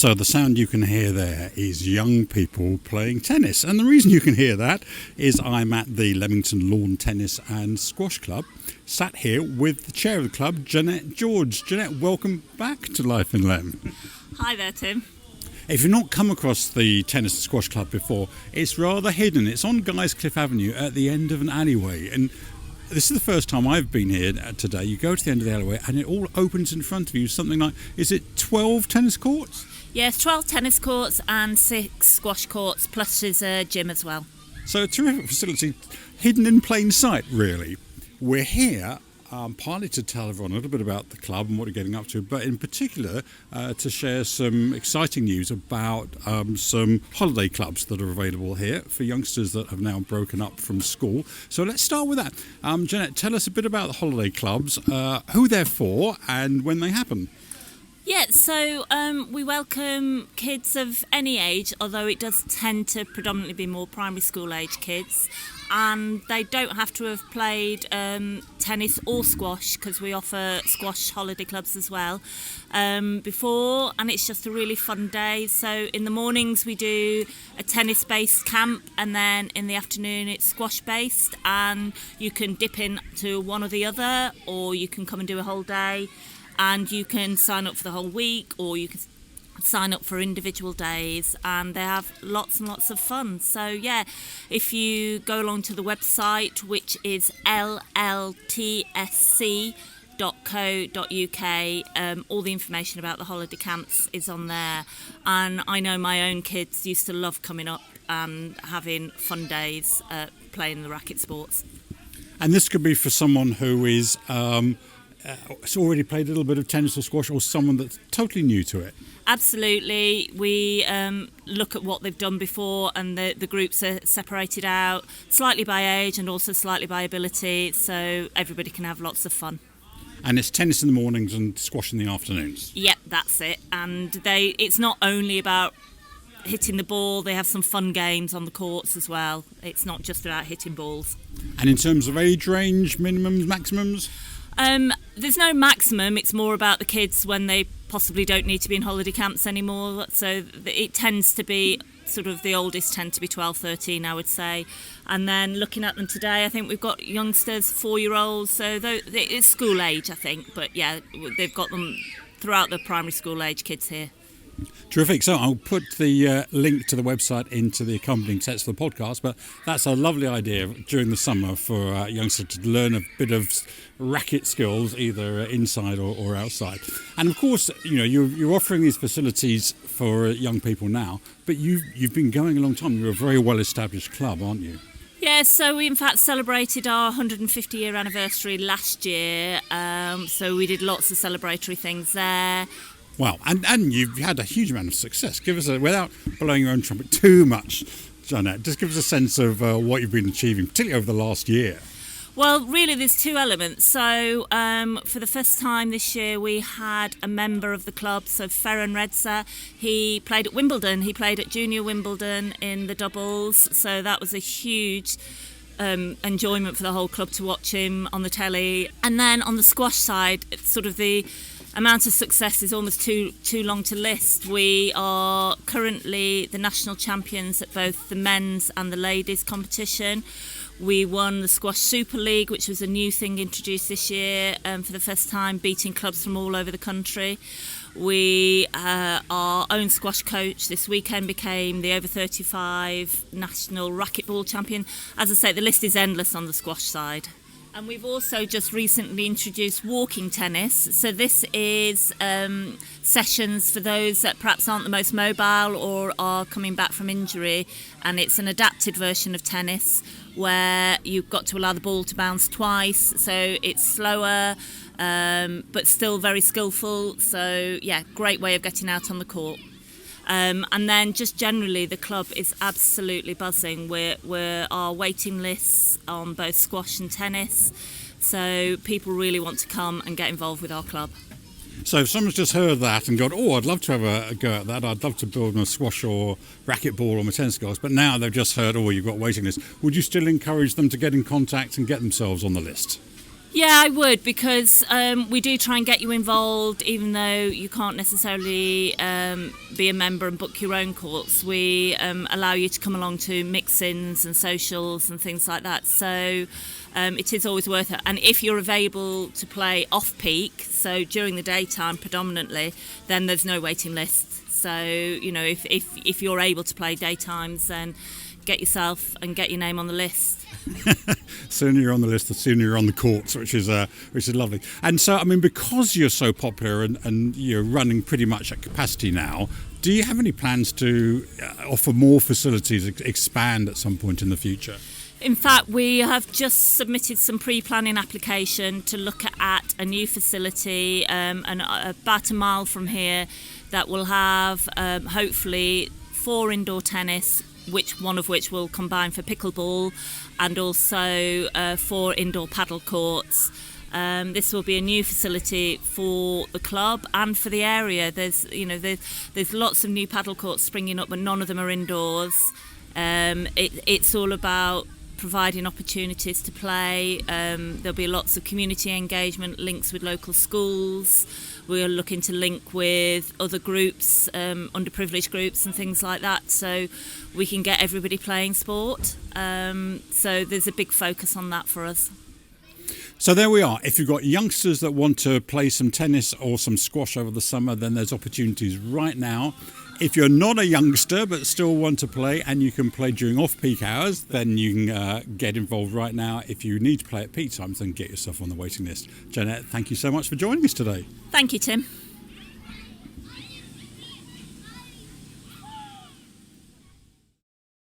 So the sound you can hear there is young people playing tennis. And the reason you can hear that is I'm at the Leamington Lawn Tennis and Squash Club, sat here with the chair of the club, Jeanette George. Jeanette, welcome back to Life in Lem. Hi there, Tim. If you've not come across the Tennis and Squash Club before, it's rather hidden. It's on Guys Cliff Avenue at the end of an alleyway. And this is the first time I've been here today. You go to the end of the alleyway and it all opens in front of you. Something like, is it 12 tennis courts? Yes, 12 tennis courts and 6 squash courts, plus there's a gym as well. So a terrific facility, hidden in plain sight, really. We're here partly to tell everyone a little bit about the club and what we're getting up to, but in particular to share some exciting news about some holiday clubs that are available here for youngsters that have now broken up from school. So let's start with that. Jeanette, tell us a bit about the holiday clubs, who they're for and when they happen. Yeah, so we welcome kids of any age, although it does tend to predominantly be more primary school age kids. And they don't have to have played tennis or squash, because we offer squash holiday clubs as well before, and it's just a really fun day. So in the mornings we do a tennis based camp, and then in the afternoon it's squash based, and you can dip in to one or the other, or you can come and do a whole day, and you can sign up for the whole week, or you can sign up for individual days, and they have lots and lots of fun. So yeah, if you go along to the website, which is lltsc.co.uk, all the information about the holiday camps is on there. And I know my own kids used to love coming up and having fun days playing the racket sports. And this could be for someone who is has already played a little bit of tennis or squash, or someone that's totally new to it. Absolutely. We look at what they've done before, and the groups are separated out slightly by age and also slightly by ability, so everybody can have lots of fun. And it's tennis in the mornings and squash in the afternoons. Yep, that's it. And it's not only about hitting the ball, they have some fun games on the courts as well. It's not just about hitting balls. And in terms of age range, minimums, maximums? There's no maximum. It's more about the kids when they possibly don't need to be in holiday camps anymore. So it tends to be sort of the oldest tend to be 12, 13, I would say. And then looking at them today, I think we've got youngsters, 4-year-olds. So it's school age, I think. But yeah, they've got them throughout the primary school age kids here. Terrific. So I'll put the link to the website into the accompanying text for the podcast, but that's a lovely idea during the summer for youngsters to learn a bit of racket skills, either inside or outside. And of course, you know, you're offering these facilities for young people now, but you've been going a long time. You're a very well-established club, aren't you? Yeah, so we in fact celebrated our 150-year anniversary last year, so we did lots of celebratory things there. Wow, and you've had a huge amount of success. Give us without blowing your own trumpet too much, Jeanette, just give us a sense of what you've been achieving, particularly over the last year. Well, really, there's 2 elements. So for the first time this year, we had a member of the club, so Ferran Redza. He played at Wimbledon. He played at Junior Wimbledon in the doubles. So that was a huge enjoyment for the whole club to watch him on the telly. And then on the squash side, it's sort of the amount of success is almost too long to list. We are currently the national champions at both the men's and the ladies competition. We won the Squash Super League, which was a new thing introduced this year for the first time, beating clubs from all over the country. We, our own squash coach this weekend became the over 35 national racquetball champion. As I say, the list is endless on the squash side. And we've also just recently introduced walking tennis. So this is sessions for those that perhaps aren't the most mobile or are coming back from injury. And it's an adapted version of tennis where you've got to allow the ball to bounce twice. So it's slower, but still very skillful. So yeah, great way of getting out on the court. And then just generally the club is absolutely buzzing. We're our waiting lists on both squash and tennis, so people really want to come and get involved with our club. So if someone's just heard that and gone, I'd love to have a go at that, I'd love to build my squash or racquetball or my tennis skills, but now they've just heard, you've got waiting lists, would you still encourage them to get in contact and get themselves on the list? Yeah, I would, because we do try and get you involved, even though you can't necessarily be a member and book your own courts. We allow you to come along to mix-ins and socials and things like that. So it is always worth it. And if you're available to play off-peak, so during the daytime predominantly, then there's no waiting list. So, you know, if you're able to play daytimes, then get yourself and get your name on the list. Sooner you're on the list, the sooner you're on the courts, which is lovely. And so, I mean, because you're so popular and you're running pretty much at capacity now, do you have any plans to offer more facilities, expand at some point in the future? In fact, we have just submitted some pre-planning application to look at a new facility and about a mile from here that will have hopefully 4 indoor tennis, one of which will combine for pickleball, and also 4 indoor paddle courts. This will be a new facility for the club and for the area. There's lots of new paddle courts springing up, but none of them are indoors. It's all about providing opportunities to play. There'll be lots of community engagement, links with local schools. We're looking to link with other groups, underprivileged groups and things like that, so we can get everybody playing sport. So there's a big focus on that for us. So there we are. If you've got youngsters that want to play some tennis or some squash over the summer, then there's opportunities right now. If you're not a youngster but still want to play and you can play during off-peak hours, then you can get involved right now. If you need to play at peak times, then get yourself on the waiting list. Jeanette, thank you so much for joining us today. Thank you, Tim.